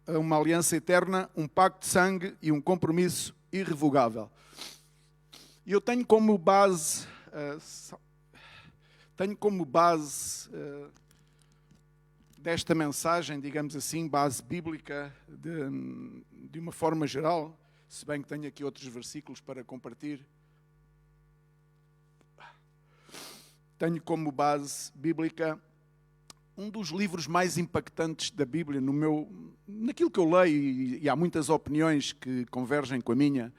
uma aliança eterna, um pacto de sangue e um compromisso irrevogável. E eu tenho como base, desta mensagem, digamos assim, base bíblica, de uma forma geral, se bem que tenho aqui outros versículos para compartilhar. Tenho como base bíblica um dos livros mais impactantes da Bíblia, naquilo que eu leio, e há muitas opiniões que convergem com a minha,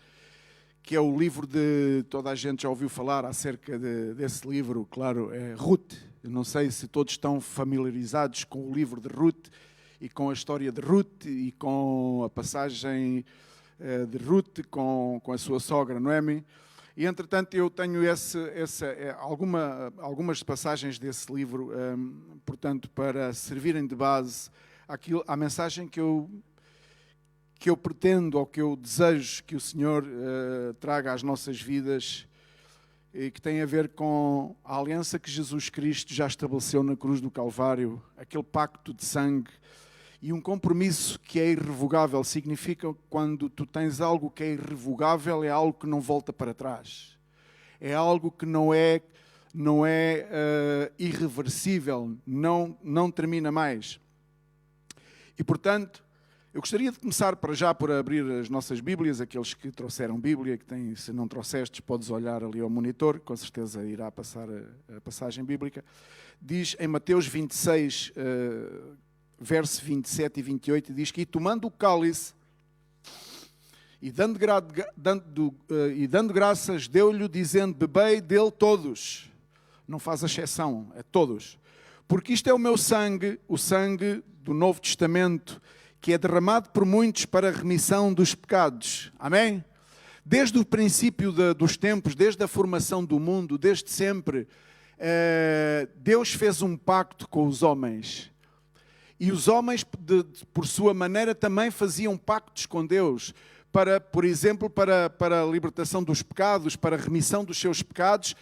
que é o livro de... Toda a gente já ouviu falar acerca desse livro, claro, é Ruth. Eu não sei se todos estão familiarizados com o livro de Ruth e com a história de Ruth e com a passagem de Ruth com a sua sogra Noemi. E, entretanto, eu tenho algumas passagens desse livro, portanto, para servirem de base à mensagem que eu pretendo, ou que eu desejo que o Senhor traga às nossas vidas, e que tem a ver com a aliança que Jesus Cristo já estabeleceu na cruz do Calvário, aquele pacto de sangue, e um compromisso que é irrevogável. Significa, quando tu tens algo que é irrevogável, é algo que não volta para trás. É algo que não é irreversível, não termina mais. E, portanto, eu gostaria de começar para já por abrir as nossas Bíblias, aqueles que trouxeram Bíblia, se não trouxestes, podes olhar ali ao monitor, com certeza irá passar a passagem bíblica. Diz em Mateus 26, verso 27 e 28, diz que: "E tomando o cálice, e dando graças, deu-lhe, dizendo: Bebei dele todos." Não faz exceção, é todos. "Porque isto é o meu sangue, o sangue do Novo Testamento, que é derramado por muitos para a remissão dos pecados." Amém? Desde o princípio dos tempos, desde a formação do mundo, desde sempre, Deus fez um pacto com os homens. E os homens, por sua maneira, também faziam pactos com Deus, por exemplo, para a libertação dos pecados, para a remissão dos seus pecados.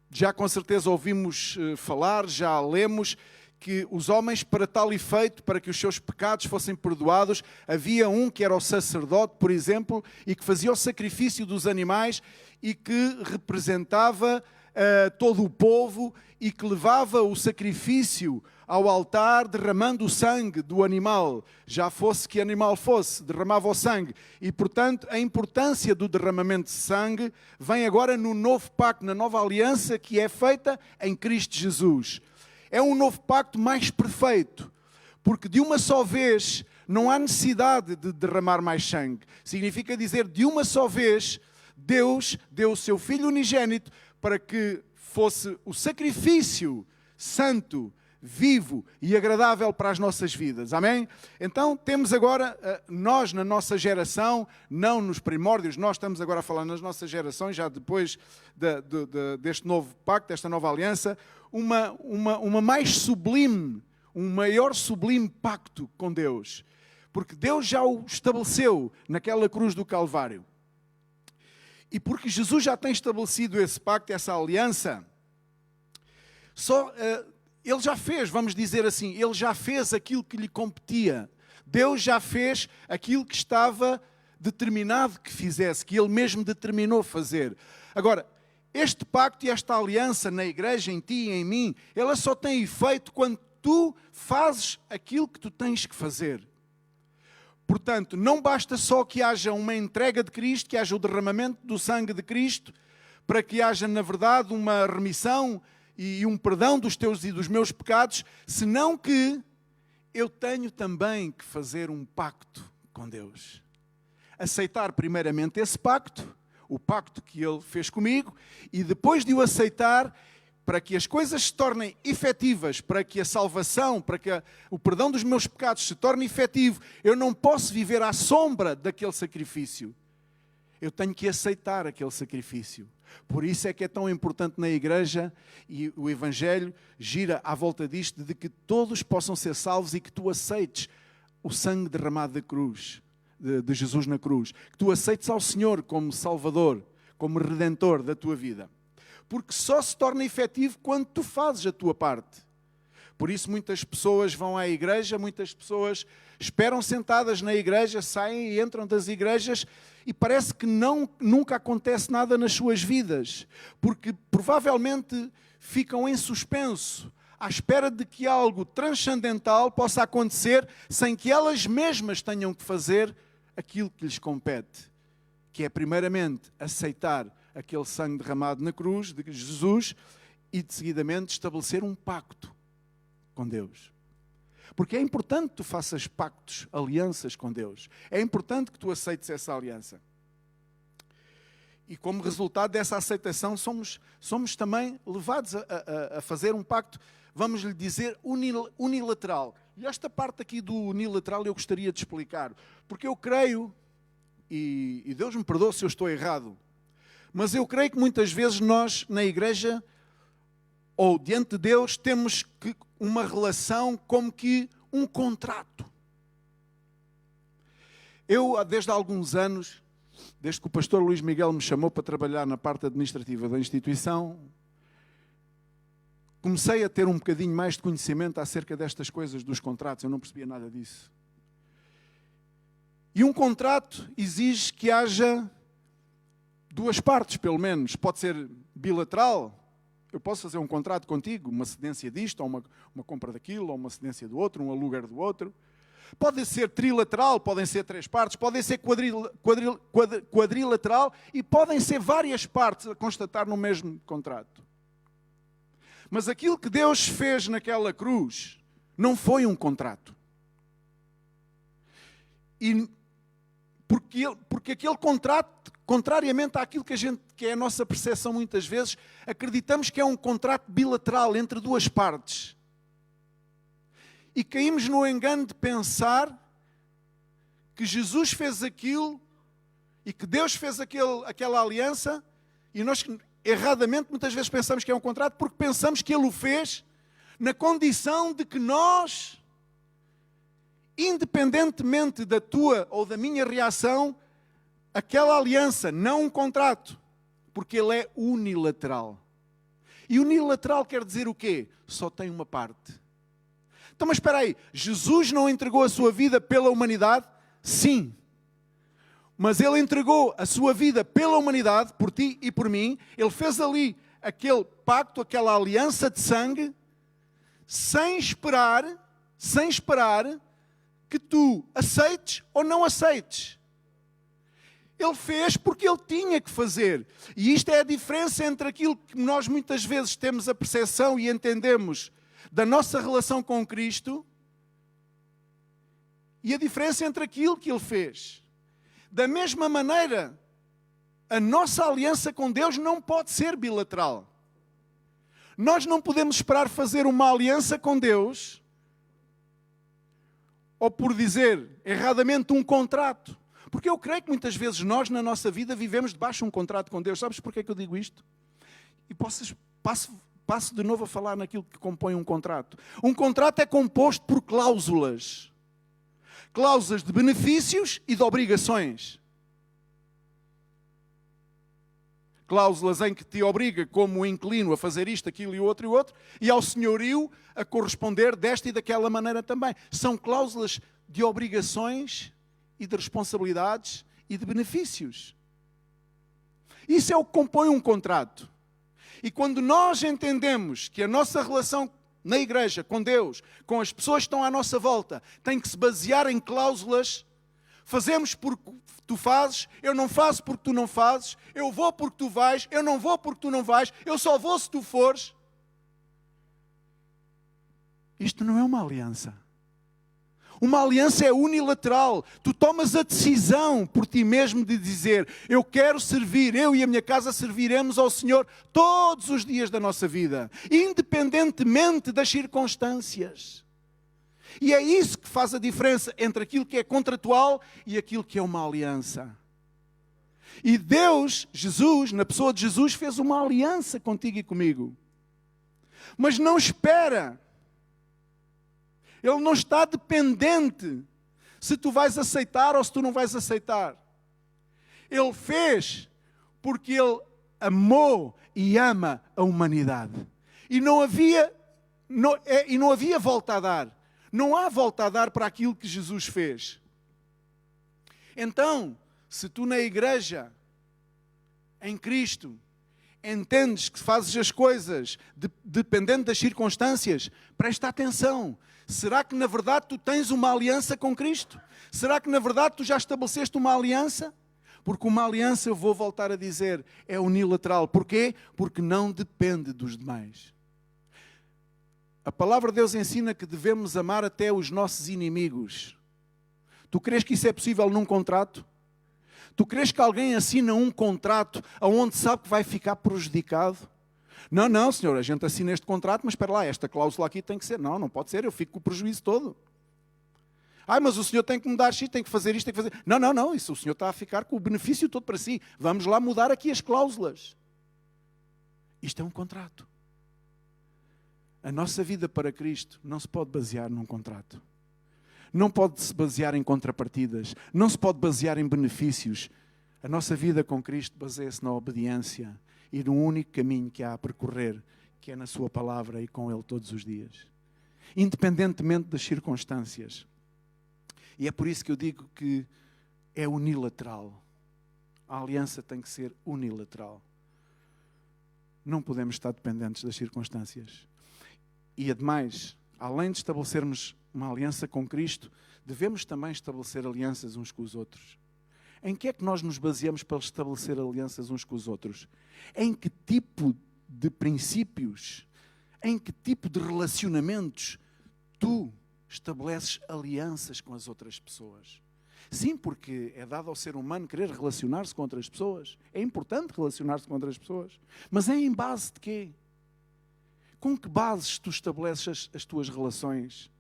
Já com certeza ouvimos falar, já lemos, que os homens, para tal efeito, para que os seus pecados fossem perdoados, havia um que era o sacerdote, por exemplo, e que fazia o sacrifício dos animais e que representava todo o povo e que levava o sacrifício ao altar, derramando o sangue do animal, já fosse que animal fosse, derramava o sangue. E, portanto, a importância do derramamento de sangue vem agora no novo pacto, na nova aliança que é feita em Cristo Jesus. É um novo pacto mais perfeito, porque de uma só vez não há necessidade de derramar mais sangue. Significa dizer, de uma só vez, Deus deu o seu Filho unigênito para que fosse o sacrifício santo, vivo e agradável para as nossas vidas. Amém? Então temos agora, nós na nossa geração, não nos primórdios, nós estamos agora a falar nas nossas gerações, já depois deste novo pacto, desta nova aliança, uma mais sublime, um maior sublime pacto com Deus. Porque Deus já o estabeleceu naquela cruz do Calvário. E porque Jesus já tem estabelecido esse pacto, essa aliança, Ele já fez, vamos dizer assim, Ele já fez aquilo que lhe competia. Deus já fez aquilo que estava determinado que fizesse, que Ele mesmo determinou fazer. Agora, este pacto e esta aliança na igreja, em ti e em mim, ela só tem efeito quando tu fazes aquilo que tu tens que fazer. Portanto, não basta só que haja uma entrega de Cristo, que haja o derramamento do sangue de Cristo, para que haja, na verdade, uma remissão e um perdão dos teus e dos meus pecados, senão que eu tenho também que fazer um pacto com Deus. Aceitar primeiramente esse pacto, o pacto que Ele fez comigo, e depois de o aceitar, para que as coisas se tornem efetivas, para que a salvação, para que o perdão dos meus pecados se torne efetivo, eu não posso viver à sombra daquele sacrifício. Eu tenho que aceitar aquele sacrifício. Por isso é que é tão importante na igreja, e o Evangelho gira à volta disto, de que todos possam ser salvos e que tu aceites o sangue derramado da cruz, de Jesus na cruz. Que tu aceites ao Senhor como Salvador, como Redentor da tua vida. Porque só se torna efetivo quando tu fazes a tua parte. Por isso muitas pessoas vão à igreja, muitas pessoas esperam sentadas na igreja, saem e entram das igrejas e parece que nunca acontece nada nas suas vidas, porque provavelmente ficam em suspenso, à espera de que algo transcendental possa acontecer sem que elas mesmas tenham que fazer aquilo que lhes compete, que é primeiramente aceitar aquele sangue derramado na cruz de Jesus e de seguidamente estabelecer um pacto com Deus. Porque é importante que tu faças pactos, alianças com Deus. É importante que tu aceites essa aliança. E como resultado dessa aceitação, somos também levados a fazer um pacto, vamos lhe dizer, unilateral. E esta parte aqui do unilateral eu gostaria de explicar. Porque eu creio, e Deus me perdoe se eu estou errado, mas eu creio que muitas vezes nós, na igreja, ou diante de Deus, temos uma relação como que um contrato. Eu, desde há alguns anos, desde que o pastor Luís Miguel me chamou para trabalhar na parte administrativa da instituição, comecei a ter um bocadinho mais de conhecimento acerca destas coisas, dos contratos. Eu não percebia nada disso. E um contrato exige que haja duas partes, pelo menos. Pode ser bilateral. Eu posso fazer um contrato contigo, uma cedência disto, ou uma compra daquilo, ou uma cedência do outro, um aluguer do outro. Pode ser trilateral, podem ser 3 partes, podem ser quadrilateral e podem ser várias partes a constatar no mesmo contrato. Mas aquilo que Deus fez naquela cruz não foi um contrato. E porque aquele contrato, contrariamente àquilo que é a nossa percepção muitas vezes, acreditamos que é um contrato bilateral entre duas partes. E caímos no engano de pensar que Jesus fez aquilo e que Deus fez aquela aliança e nós erradamente muitas vezes pensamos que é um contrato porque pensamos que Ele o fez na condição de que nós, independentemente da tua ou da minha reação, aquela aliança, não um contrato, porque ele é unilateral. E unilateral quer dizer o quê? Só tem uma parte. Então, mas espera aí, Jesus não entregou a sua vida pela humanidade? Sim. Mas Ele entregou a sua vida pela humanidade, por ti e por mim. Ele fez ali aquele pacto, aquela aliança de sangue, sem esperar que tu aceites ou não aceites. Ele fez porque Ele tinha que fazer. E isto é a diferença entre aquilo que nós muitas vezes temos a percepção e entendemos da nossa relação com Cristo e a diferença entre aquilo que Ele fez. Da mesma maneira, a nossa aliança com Deus não pode ser bilateral. Nós não podemos esperar fazer uma aliança com Deus, ou por dizer erradamente um contrato. Porque eu creio que muitas vezes nós na nossa vida vivemos debaixo de um contrato com Deus. Sabes porquê que eu digo isto? E passo de novo a falar naquilo que compõe um contrato. Um contrato é composto por cláusulas. Cláusulas de benefícios e de obrigações. Cláusulas em que te obriga como inquilino a fazer isto, aquilo e o outro, e ao senhorio a corresponder desta e daquela maneira também. São cláusulas de obrigações e de responsabilidades e de benefícios. Isso é o que compõe um contrato. E quando nós entendemos que a nossa relação na igreja, com Deus, com as pessoas que estão à nossa volta, tem que se basear em cláusulas, fazemos porque tu fazes, eu não faço porque tu não fazes, eu vou porque tu vais, eu não vou porque tu não vais, eu só vou se tu fores. Isto não é uma aliança. Uma aliança é unilateral. Tu tomas a decisão por ti mesmo de dizer: eu quero servir, eu e a minha casa serviremos ao Senhor todos os dias da nossa vida, independentemente das circunstâncias. E é isso que faz a diferença entre aquilo que é contratual e aquilo que é uma aliança. E Deus, Jesus, na pessoa de Jesus, fez uma aliança contigo e comigo. Mas não espera. Ele não está dependente se tu vais aceitar ou se tu não vais aceitar. Ele fez porque Ele amou e ama a humanidade. E não havia E não havia volta a dar. Não há volta a dar para aquilo que Jesus fez. Então, se tu na igreja, em Cristo, entendes que fazes as coisas dependendo das circunstâncias, presta atenção. Será que na verdade tu tens uma aliança com Cristo? Será que na verdade tu já estabeleceste uma aliança? Porque uma aliança, eu vou voltar a dizer, é unilateral. Porquê? Porque não depende dos demais. A palavra de Deus ensina que devemos amar até os nossos inimigos. Tu crês que isso é possível num contrato? Tu crês que alguém assina um contrato onde sabe que vai ficar prejudicado? Não, senhor, a gente assina este contrato, mas espera lá, esta cláusula aqui tem que ser. Não pode ser, eu fico com o prejuízo todo. Mas o senhor tem que mudar isto, tem que fazer isto, tem que fazer... Não, isso o senhor está a ficar com o benefício todo para si. Vamos lá mudar aqui as cláusulas. Isto é um contrato. A nossa vida para Cristo não se pode basear num contrato. Não pode se basear em contrapartidas. Não se pode basear em benefícios. A nossa vida com Cristo baseia-se na obediência e no único caminho que há a percorrer, que é na sua palavra e com Ele todos os dias. Independentemente das circunstâncias. E é por isso que eu digo que é unilateral. A aliança tem que ser unilateral. Não podemos estar dependentes das circunstâncias. E ademais, além de estabelecermos uma aliança com Cristo, devemos também estabelecer alianças uns com os outros. Em que é que nós nos baseamos para estabelecer alianças uns com os outros? Em que tipo de princípios, em que tipo de relacionamentos tu estabeleces alianças com as outras pessoas? Sim, porque é dado ao ser humano querer relacionar-se com outras pessoas. É importante relacionar-se com outras pessoas. Mas é em base de quê? Com que bases tu estabeleces as tuas relações?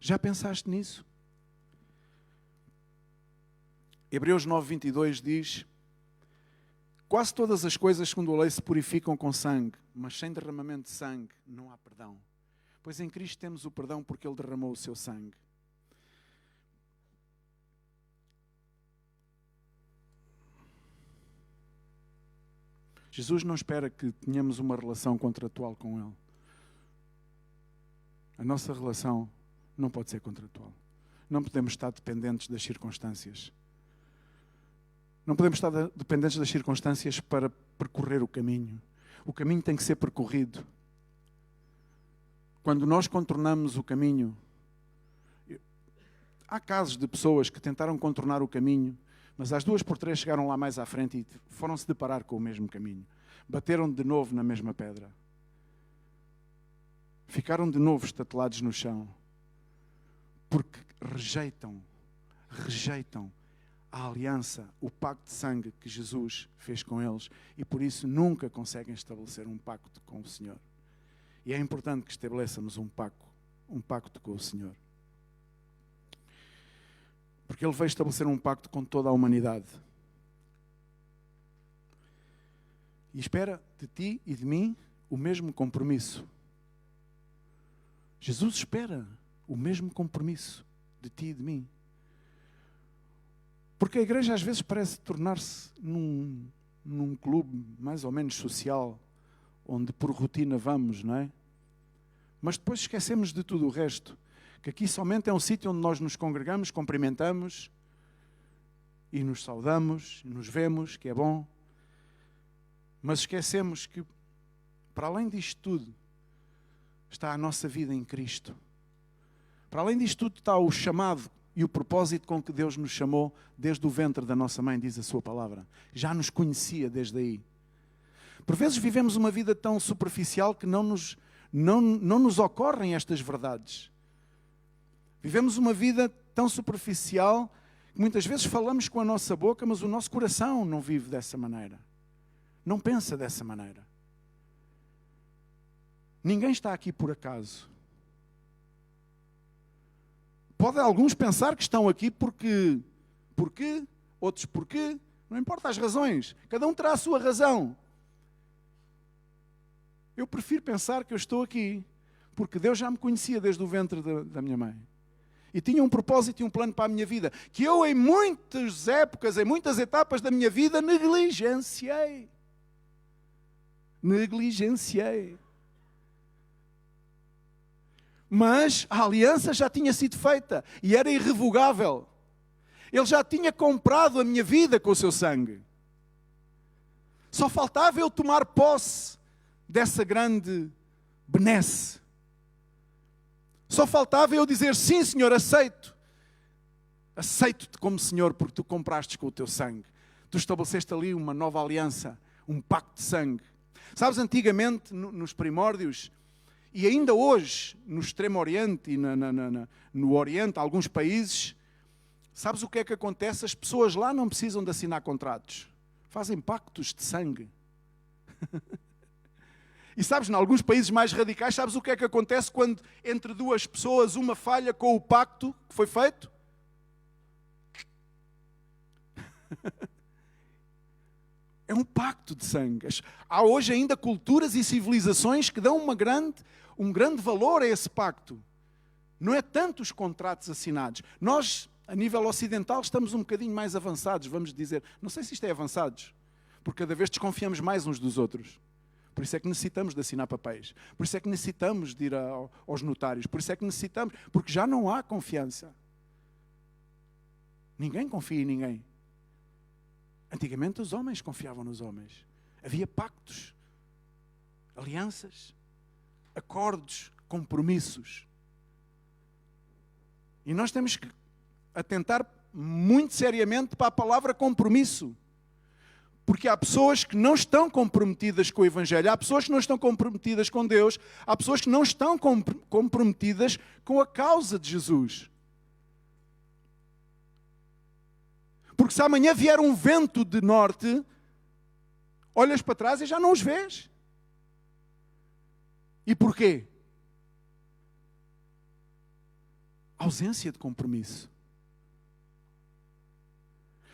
Já pensaste nisso? Hebreus 9:22 diz: quase todas as coisas segundo a lei se purificam com sangue, mas sem derramamento de sangue não há perdão. Pois em Cristo temos o perdão porque Ele derramou o seu sangue. Jesus não espera que tenhamos uma relação contratual com Ele. A nossa relação não pode ser contratual. Não podemos estar dependentes das circunstâncias. Não podemos estar dependentes das circunstâncias para percorrer o caminho. O caminho tem que ser percorrido. Quando nós contornamos o caminho, há casos de pessoas que tentaram contornar o caminho, mas às 2 por 3 chegaram lá mais à frente e foram se deparar com o mesmo caminho. Bateram de novo na mesma pedra. Ficaram de novo estatelados no chão. Porque rejeitam a aliança, o pacto de sangue que Jesus fez com eles e por isso nunca conseguem estabelecer um pacto com o Senhor. E é importante que estabeleçamos um pacto com o Senhor. Porque Ele veio estabelecer um pacto com toda a humanidade. E espera de ti e de mim o mesmo compromisso. Jesus espera o mesmo compromisso de ti e de mim. Porque a igreja às vezes parece tornar-se num clube mais ou menos social, onde por rotina vamos, não é? Mas depois esquecemos de tudo o resto. Que aqui somente é um sítio onde nós nos congregamos, cumprimentamos e nos saudamos, nos vemos, que é bom. Mas esquecemos que, para além disto tudo, está a nossa vida em Cristo. Para além disto tudo está o chamado e o propósito com que Deus nos chamou desde o ventre da nossa mãe, diz a sua palavra. Já nos conhecia desde aí. Por vezes vivemos uma vida tão superficial que não nos ocorrem estas verdades. Vivemos uma vida tão superficial que muitas vezes falamos com a nossa boca, mas o nosso coração não vive dessa maneira. Não pensa dessa maneira. Ninguém está aqui por acaso. Podem alguns pensar que estão aqui porque, outros porque, não importa as razões. Cada um terá a sua razão. Eu prefiro pensar que eu estou aqui porque Deus já me conhecia desde o ventre da minha mãe. E tinha um propósito e um plano para a minha vida, que eu em muitas épocas, em muitas etapas da minha vida, negligenciei. Mas a aliança já tinha sido feita e era irrevogável. Ele já tinha comprado a minha vida com o seu sangue. Só faltava eu tomar posse dessa grande benesse. Só faltava eu dizer, sim, Senhor, aceito. Aceito-te como Senhor porque tu compraste com o teu sangue. Tu estabeleceste ali uma nova aliança, um pacto de sangue. Sabes, antigamente, nos primórdios, e ainda hoje, no Extremo Oriente e no Oriente, alguns países, sabes o que é que acontece? As pessoas lá não precisam de assinar contratos. Fazem pactos de sangue. E sabes, em alguns países mais radicais, sabes o que é que acontece quando entre duas pessoas uma falha com o pacto que foi feito? É um pacto de sangue. Há hoje ainda culturas e civilizações que dão um grande valor a esse pacto. Não é tanto os contratos assinados. Nós, a nível ocidental, estamos um bocadinho mais avançados, vamos dizer. Não sei se isto é avançados, porque cada vez desconfiamos mais uns dos outros. Por isso é que necessitamos de assinar papéis. Por isso é que necessitamos de ir aos notários. Por isso é que necessitamos, porque já não há confiança. Ninguém confia em ninguém. Antigamente os homens confiavam nos homens. Havia pactos, alianças, acordos, compromissos. E nós temos que atentar muito seriamente para a palavra compromisso. Porque há pessoas que não estão comprometidas com o Evangelho, há pessoas que não estão comprometidas com Deus, há pessoas que não estão comprometidas com a causa de Jesus. Porque se amanhã vier um vento de norte, olhas para trás e já não os vês. E porquê? Ausência de compromisso.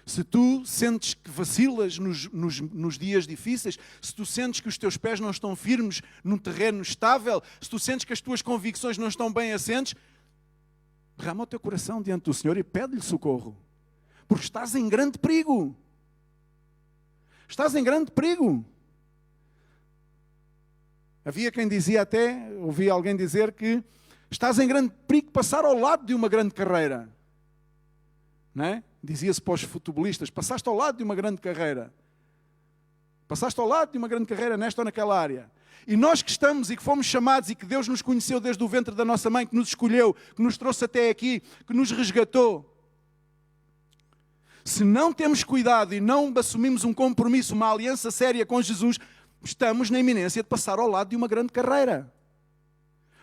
Se tu sentes que vacilas nos dias difíceis, se tu sentes que os teus pés não estão firmes num terreno estável, se tu sentes que as tuas convicções não estão bem assentes, derrama o teu coração diante do Senhor e pede-lhe socorro. Porque estás em grande perigo. Estás em grande perigo. Havia quem dizia até, ouvi alguém dizer que estás em grande perigo de passar ao lado de uma grande carreira. Não é? Dizia-se para os futebolistas, passaste ao lado de uma grande carreira. Passaste ao lado de uma grande carreira nesta ou naquela área. E nós que estamos e que fomos chamados e que Deus nos conheceu desde o ventre da nossa mãe, que nos escolheu, que nos trouxe até aqui, que nos resgatou. Se não temos cuidado e não assumimos um compromisso, uma aliança séria com Jesus, estamos na iminência de passar ao lado de uma grande carreira.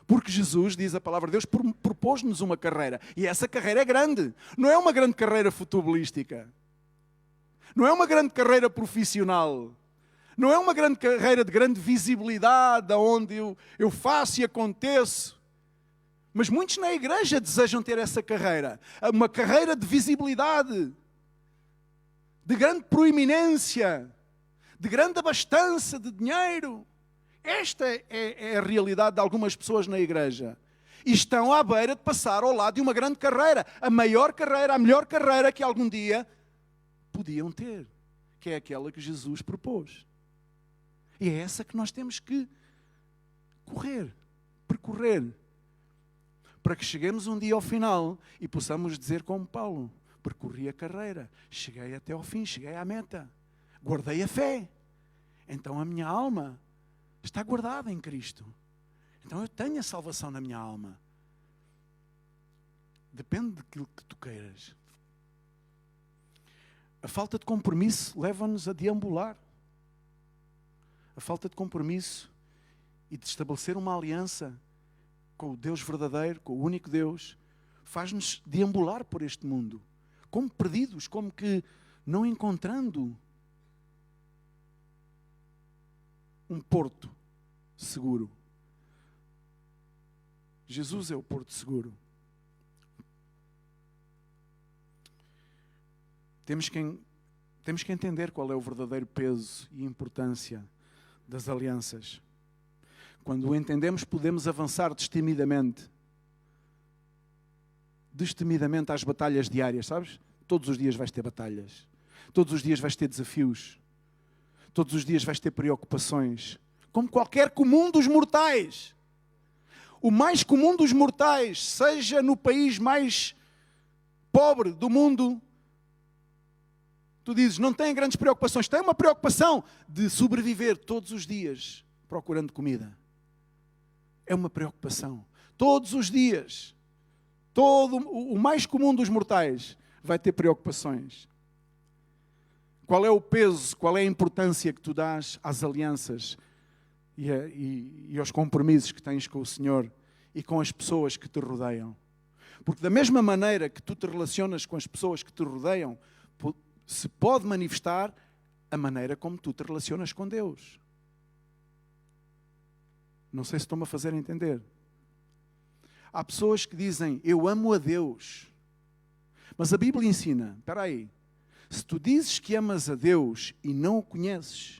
Porque Jesus, diz a palavra de Deus, propôs-nos uma carreira. E essa carreira é grande. Não é uma grande carreira futebolística. Não é uma grande carreira profissional. Não é uma grande carreira de grande visibilidade, onde eu faço e aconteço. Mas muitos na igreja desejam ter essa carreira. Uma carreira de visibilidade, de grande proeminência, de grande abastança de dinheiro. Esta é a realidade de algumas pessoas na igreja. E estão à beira de passar ao lado de uma grande carreira. A maior carreira, a melhor carreira que algum dia podiam ter. Que é aquela que Jesus propôs. E é essa que nós temos que percorrer. Para que cheguemos um dia ao final e possamos dizer como Paulo: percorri a carreira, cheguei até ao fim, cheguei à meta. Guardei a fé. Então a minha alma está guardada em Cristo. Então eu tenho a salvação na minha alma. Depende daquilo que tu queiras. A falta de compromisso leva-nos a deambular. A falta de compromisso e de estabelecer uma aliança com o Deus verdadeiro, com o único Deus, faz-nos deambular por este mundo, como perdidos, como que não encontrando um porto seguro. Jesus é o porto seguro. Temos que entender qual é o verdadeiro peso e importância das alianças. Quando o entendemos, podemos avançar destemidamente às batalhas diárias, sabes? Todos os dias vais ter batalhas. Todos os dias vais ter desafios. Todos os dias vais ter preocupações. Como qualquer comum dos mortais. o mais comum dos mortais, seja no país mais pobre do mundo, tu dizes, não tem grandes preocupações. Tem uma preocupação de sobreviver todos os dias procurando comida. É uma preocupação. Todos os dias. O mais comum dos mortais vai ter preocupações. Qual é o peso, qual é a importância que tu dás às alianças e aos compromissos que tens com o Senhor e com as pessoas que te rodeiam? Porque da mesma maneira que tu te relacionas com as pessoas que te rodeiam, se pode manifestar a maneira como tu te relacionas com Deus. Não sei se estou-me a fazer entender. Há pessoas que dizem, eu amo a Deus. Mas a Bíblia ensina, espera aí, se tu dizes que amas a Deus e não o conheces,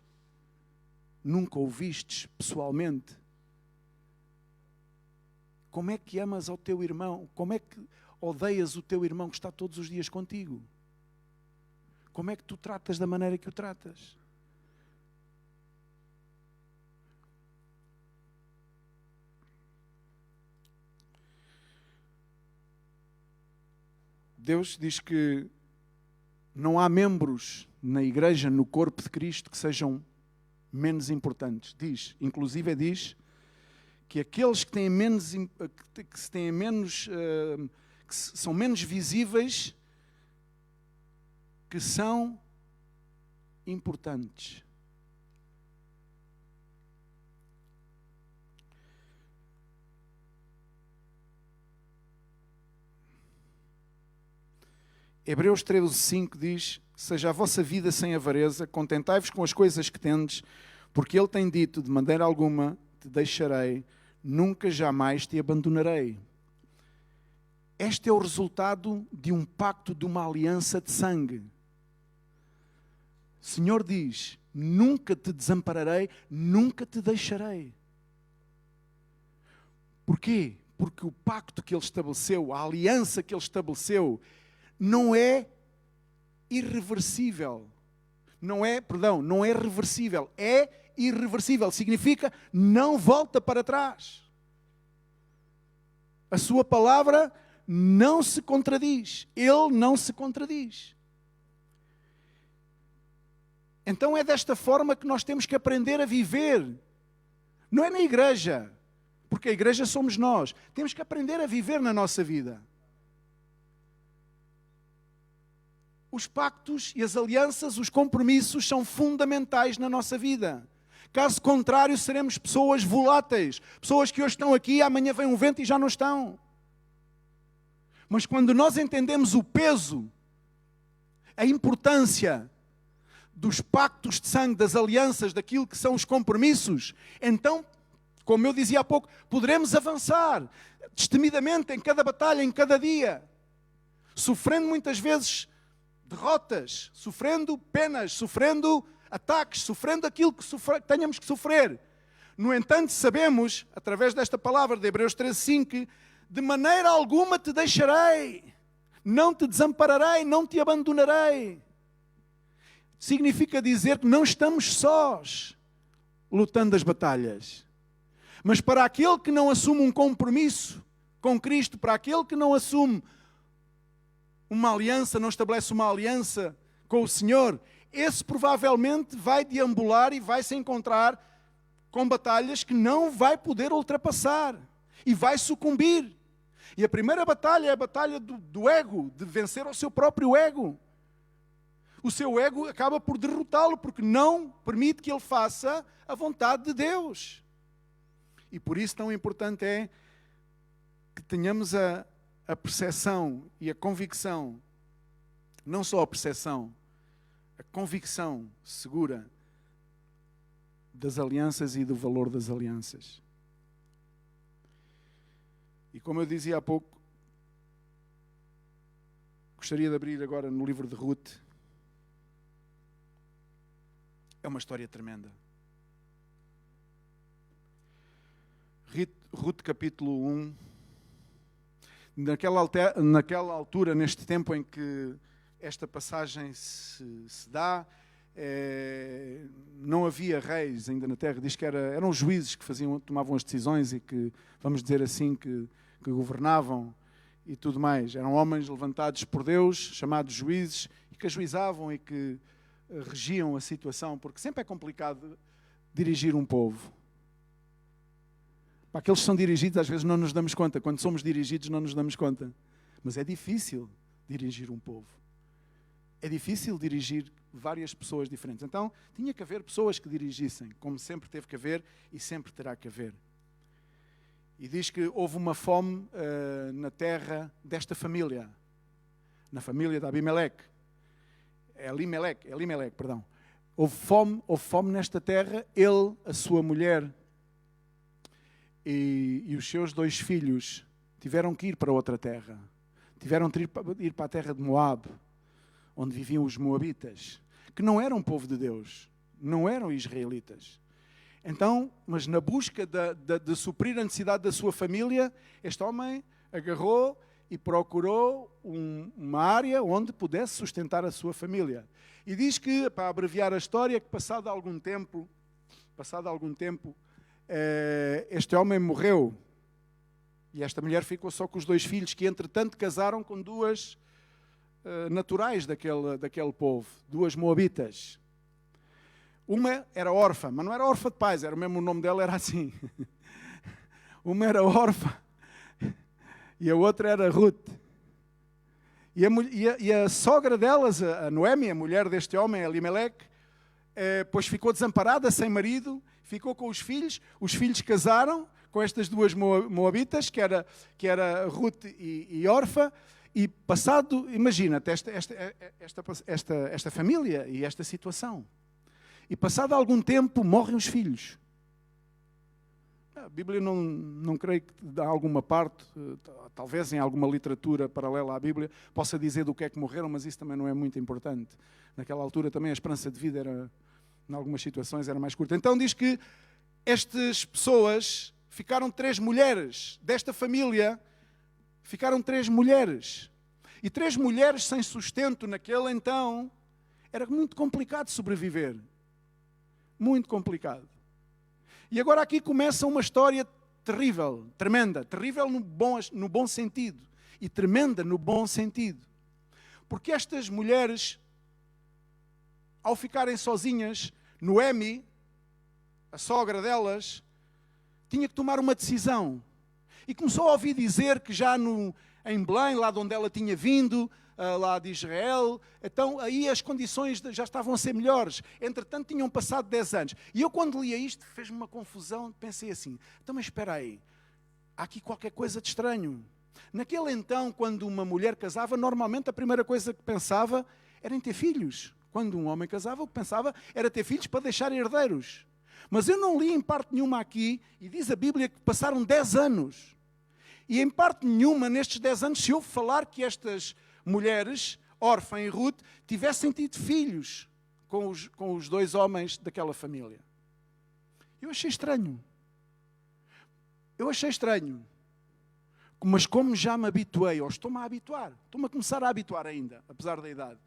nunca o vistes pessoalmente, como é que amas ao teu irmão? Como é que odeias o teu irmão que está todos os dias contigo? Como é que tu tratas da maneira que o tratas? Deus diz que não há membros na igreja, no corpo de Cristo, que sejam menos importantes. Inclusive diz que aqueles que têm menos, que são menos visíveis, que são importantes. Hebreus 13:5 diz, seja a vossa vida sem avareza, contentai-vos com as coisas que tendes, porque Ele tem dito, de maneira alguma te deixarei, nunca jamais te abandonarei. Este é o resultado de um pacto, de uma aliança de sangue. O Senhor diz, nunca te desampararei, nunca te deixarei. Porquê? Porque o pacto que Ele estabeleceu, a aliança que Ele estabeleceu, não é irreversível. Não é reversível. É irreversível. Significa não volta para trás. A sua palavra não se contradiz. Ele não se contradiz. Então é desta forma que nós temos que aprender a viver. Não é na igreja. Porque a igreja somos nós. Temos que aprender a viver na nossa vida. Os pactos e as alianças, os compromissos são fundamentais na nossa vida. Caso contrário, seremos pessoas voláteis. Pessoas que hoje estão aqui, amanhã vem um vento e já não estão. Mas quando nós entendemos o peso, a importância dos pactos de sangue, das alianças, daquilo que são os compromissos, então, como eu dizia há pouco, poderemos avançar destemidamente em cada batalha, em cada dia, sofrendo muitas vezes derrotas, sofrendo penas, sofrendo ataques, sofrendo aquilo que tenhamos que sofrer. No entanto, sabemos, através desta palavra de Hebreus 13:5, de maneira alguma te deixarei, não te desampararei, não te abandonarei. Significa dizer que não estamos sós lutando as batalhas. Mas para aquele que não assume um compromisso com Cristo, para aquele que não assume uma aliança, não estabelece uma aliança com o Senhor, esse provavelmente vai deambular e vai se encontrar com batalhas que não vai poder ultrapassar e vai sucumbir. E a primeira batalha é a batalha do ego, de vencer o seu próprio ego. O seu ego acaba por derrotá-lo porque não permite que ele faça a vontade de Deus. E por isso tão importante é que tenhamos a percepção e a convicção, não só a percepção, a convicção segura das alianças e do valor das alianças. E como eu dizia há pouco, gostaria de abrir agora no livro de Ruth. É uma história tremenda. Ruth capítulo 1. Naquela altura, neste tempo em que esta passagem se dá, não havia reis ainda na terra, diz que eram os juízes que tomavam as decisões e que, vamos dizer assim, que governavam e tudo mais. Eram homens levantados por Deus, chamados juízes, e que ajuizavam e que regiam a situação, porque sempre é complicado dirigir um povo. Para aqueles que são dirigidos, às vezes não nos damos conta. Quando somos dirigidos, não nos damos conta. Mas é difícil dirigir um povo. É difícil dirigir várias pessoas diferentes. Então, tinha que haver pessoas que dirigissem, como sempre teve que haver e sempre terá que haver. E diz que houve uma fome na terra desta família, na família de Abimeleque. Elimelec, perdão. Houve fome nesta terra, ele, a sua mulher e os seus 2 filhos tiveram que ir para outra terra. Tiveram que ir para a terra de Moab, onde viviam os moabitas, que não eram povo de Deus, não eram israelitas. Então, mas na busca de suprir a necessidade da sua família, este homem agarrou e procurou uma área onde pudesse sustentar a sua família. E diz que, para abreviar a história, que passado algum tempo, este homem morreu. E esta mulher ficou só com os 2 filhos, que entretanto casaram com 2 naturais daquele povo, 2 moabitas. Uma era órfã, mas não era órfã de pais, era mesmo o nome dela era assim. Uma era órfã e a outra era Ruth. E a sogra delas, a Noemi, a mulher deste homem, Elimelec, pois ficou desamparada, sem marido, ficou com os filhos casaram com estas 2 moabitas, que era Ruth e órfã, e passado, imagina-te esta família e esta situação. E passado algum tempo morrem os filhos. A Bíblia não creio que dá alguma parte, talvez em alguma literatura paralela à Bíblia, possa dizer do que é que morreram, mas isso também não é muito importante. Naquela altura também a esperança de vida era, em algumas situações, era mais curta. Então diz que estas pessoas ficaram 3 mulheres desta família, ficaram 3 mulheres. E 3 mulheres sem sustento naquele então, era muito complicado sobreviver. Muito complicado. E agora aqui começa uma história terrível, tremenda. Terrível no bom sentido. E tremenda no bom sentido. Porque estas mulheres, ao ficarem sozinhas, Noemi, a sogra delas, tinha que tomar uma decisão. E começou a ouvir dizer que já em Belém, lá de onde ela tinha vindo, lá de Israel, então aí as condições já estavam a ser melhores. Entretanto, tinham passado 10 anos. E eu, quando lia isto, fez-me uma confusão. Pensei assim, então, mas espera aí, há aqui qualquer coisa de estranho. Naquele então, quando uma mulher casava, normalmente a primeira coisa que pensava era em ter filhos. Quando um homem casava, o que pensava era ter filhos para deixar herdeiros. Mas eu não li em parte nenhuma aqui, e diz a Bíblia que passaram 10 anos. E em parte nenhuma, nestes 10 anos, se ouve falar que estas mulheres, órfã e Ruth, tivessem tido filhos com os 2 homens daquela família. Eu achei estranho. Mas como já me habituei, ou estou-me a habituar, estou-me a começar a habituar ainda, apesar da idade,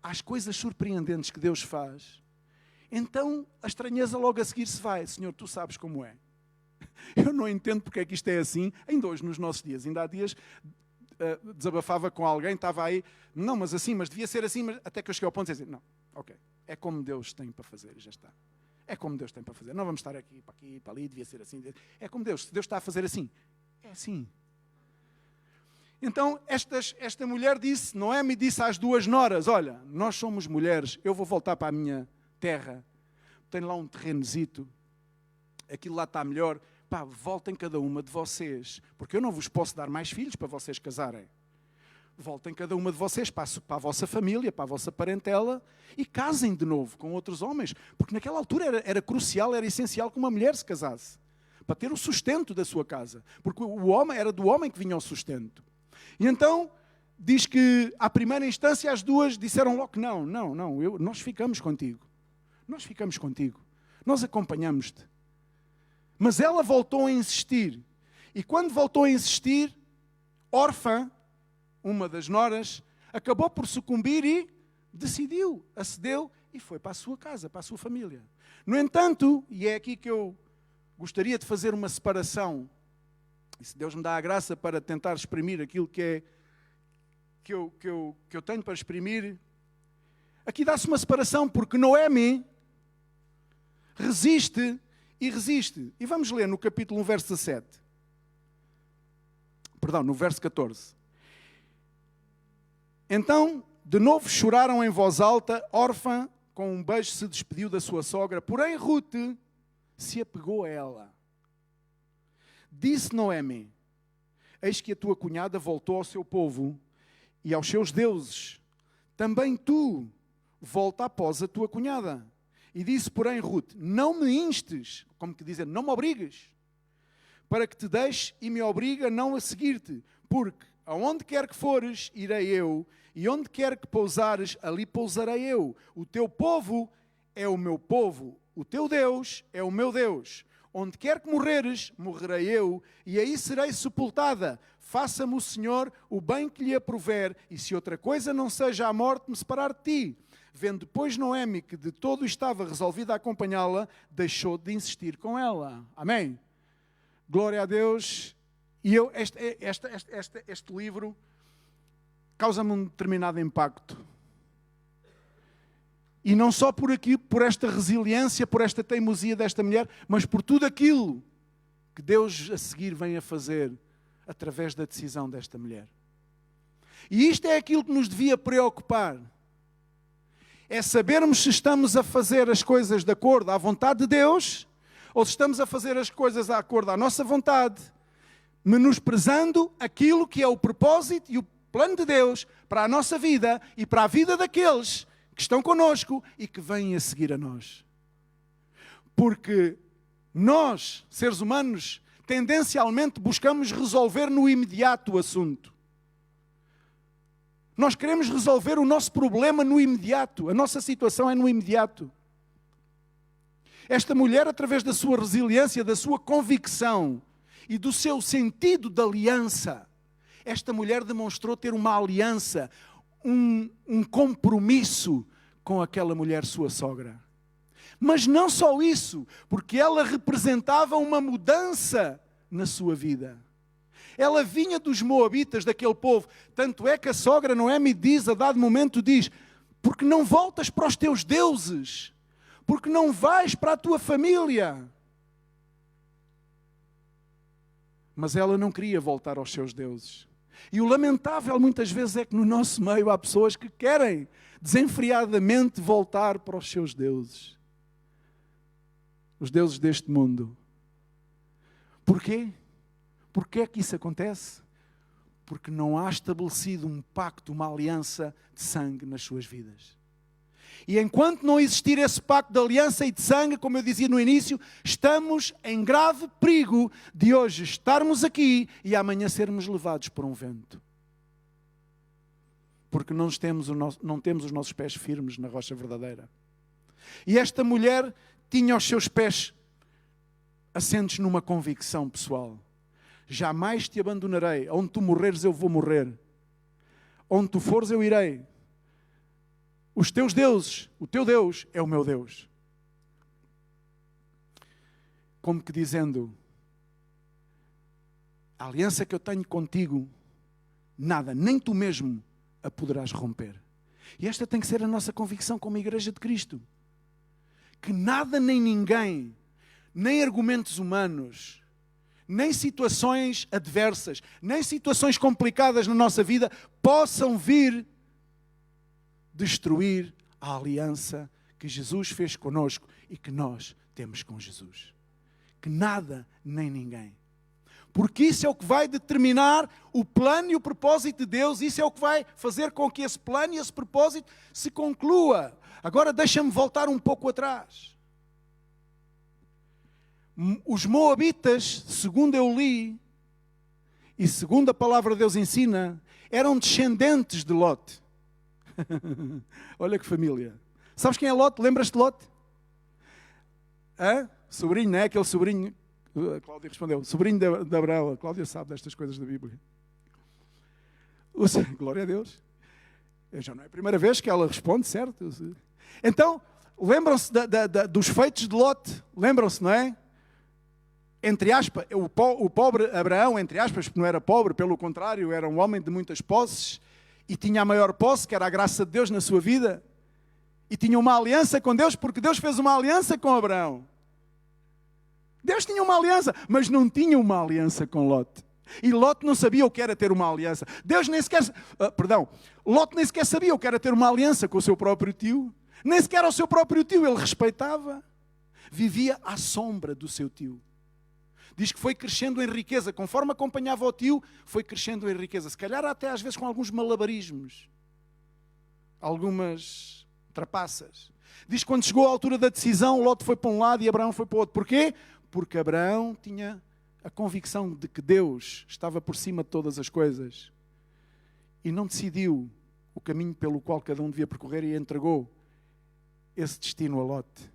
às coisas surpreendentes que Deus faz, então a estranheza logo a seguir se vai. Senhor, tu sabes como é. Eu não entendo porque é que isto é assim, ainda hoje nos nossos dias. Ainda há dias desabafava com alguém, estava aí, não, mas assim, mas devia ser assim, mas até que eu cheguei ao ponto de dizer, não, ok, é como Deus tem para fazer e já está. É como Deus tem para fazer. Não vamos estar aqui, para ali, devia ser assim. É como Deus, se Deus está a fazer assim, é assim. Então, esta mulher disse, Noemi disse às 2 noras, olha, nós somos mulheres, eu vou voltar para a minha terra, tenho lá um terrenozito, aquilo lá está melhor, pá, voltem cada uma de vocês, porque eu não vos posso dar mais filhos para vocês casarem. Voltem cada uma de vocês para a vossa família, para a vossa parentela e casem de novo com outros homens, porque naquela altura era crucial, era essencial que uma mulher se casasse, para ter o sustento da sua casa, porque o homem era do homem que vinha o sustento. E então, diz que à primeira instância as 2 disseram logo que não, nós ficamos contigo, nós acompanhamos-te. Mas ela voltou a insistir. E quando voltou a insistir, órfã, uma das noras, acabou por sucumbir e acedeu e foi para a sua casa, para a sua família. No entanto, e é aqui que eu gostaria de fazer uma separação, e se Deus me dá a graça para tentar exprimir aquilo que eu tenho para exprimir, aqui dá-se uma separação, porque Noemi resiste e resiste. E vamos ler no capítulo 1, verso 17. Perdão, no verso 14. Então, de novo choraram em voz alta, órfã, com um beijo se despediu da sua sogra, porém Ruth se apegou a ela. Disse Noemi: eis que a tua cunhada voltou ao seu povo e aos seus deuses. Também tu volta após a tua cunhada. E disse, porém, Ruth: não me instes, como que dizer, não me obrigues, para que te deixe e me obriga não a seguir-te, porque aonde quer que fores, irei eu, e onde quer que pousares, ali pousarei eu. O teu povo é o meu povo, o teu Deus é o meu Deus. Onde quer que morreres, morrerei eu, e aí serei sepultada. Faça-me o Senhor o bem que lhe aprover, e se outra coisa não seja a morte me separar de ti. Vendo depois Noemi que de todo estava resolvida a acompanhá-la, deixou de insistir com ela. Amém? Glória a Deus. E este livro causa-me um determinado impacto. E não só por esta resiliência, por esta teimosia desta mulher, mas por tudo aquilo que Deus a seguir vem a fazer através da decisão desta mulher. E isto é aquilo que nos devia preocupar. É sabermos se estamos a fazer as coisas de acordo à vontade de Deus ou se estamos a fazer as coisas de acordo à nossa vontade, menosprezando aquilo que é o propósito e o plano de Deus para a nossa vida e para a vida daqueles que estão connosco e que vêm a seguir a nós. Porque nós, seres humanos, tendencialmente buscamos resolver no imediato o assunto. Nós queremos resolver o nosso problema no imediato. A nossa situação é no imediato. Esta mulher, através da sua resiliência, da sua convicção e do seu sentido de aliança, esta mulher demonstrou ter uma aliança, um compromisso com aquela mulher, sua sogra. Mas não só isso, porque ela representava uma mudança na sua vida. Ela vinha dos moabitas, daquele povo. Tanto é que a sogra Noemi diz, a dado momento diz: porque não voltas para os teus deuses? Porque não vais para a tua família? Mas ela não queria voltar aos seus deuses. E o lamentável muitas vezes é que no nosso meio há pessoas que querem desenfreadamente voltar para os seus deuses. Os deuses deste mundo. Porquê? Porquê é que isso acontece? Porque não há estabelecido um pacto, uma aliança de sangue nas suas vidas. E enquanto não existir esse pacto de aliança e de sangue, como eu dizia no início, estamos em grave perigo de hoje estarmos aqui e amanhã sermos levados por um vento. Porque não temos os nossos pés firmes na rocha verdadeira. E esta mulher tinha os seus pés assentes numa convicção pessoal. Jamais te abandonarei. Onde tu morreres, eu vou morrer. Onde tu fores, eu irei. Os teus deuses, o teu Deus é o meu Deus. Como que dizendo, a aliança que eu tenho contigo, nada, nem tu mesmo a poderás romper. E esta tem que ser a nossa convicção como Igreja de Cristo. Que nada nem ninguém, nem argumentos humanos, nem situações adversas, nem situações complicadas na nossa vida possam vir destruir a aliança que Jesus fez conosco e que nós temos com Jesus. Que nada nem ninguém. Porque isso é o que vai determinar o plano e o propósito de Deus, isso é o que vai fazer com que esse plano e esse propósito se conclua. Agora deixa-me voltar um pouco atrás. Os moabitas, segundo eu li, e segundo a palavra de Deus ensina, eram descendentes de Lote. Olha que família. Sabes quem é Lote? Lembras-te de Lote? Sobrinho, não é? Aquele sobrinho. A Cláudia respondeu. Sobrinho de Abraão. A Cláudia sabe destas coisas da Bíblia. Glória a Deus. Já não é a primeira vez que ela responde, certo? Então, lembram-se dos feitos de Lote? Lembram-se, não é? Entre aspas, o pobre Abraão, entre aspas, porque não era pobre, pelo contrário, era um homem de muitas posses e tinha a maior posse, que era a graça de Deus na sua vida. E tinha uma aliança com Deus, porque Deus fez uma aliança com Abraão. Deus tinha uma aliança, mas não tinha uma aliança com Lote. E Lote não sabia o que era ter uma aliança. Lote nem sequer sabia o que era ter uma aliança com o seu próprio tio. Nem sequer ao seu próprio tio ele respeitava. Vivia à sombra do seu tio. Diz que foi crescendo em riqueza. Conforme acompanhava o tio, foi crescendo em riqueza. Se calhar até às vezes com alguns malabarismos. Algumas trapaças. Diz que quando chegou à altura da decisão, Lote foi para um lado e Abraão foi para o outro. Porquê? Porque Abraão tinha a convicção de que Deus estava por cima de todas as coisas e não decidiu o caminho pelo qual cada um devia percorrer e entregou esse destino a Lote.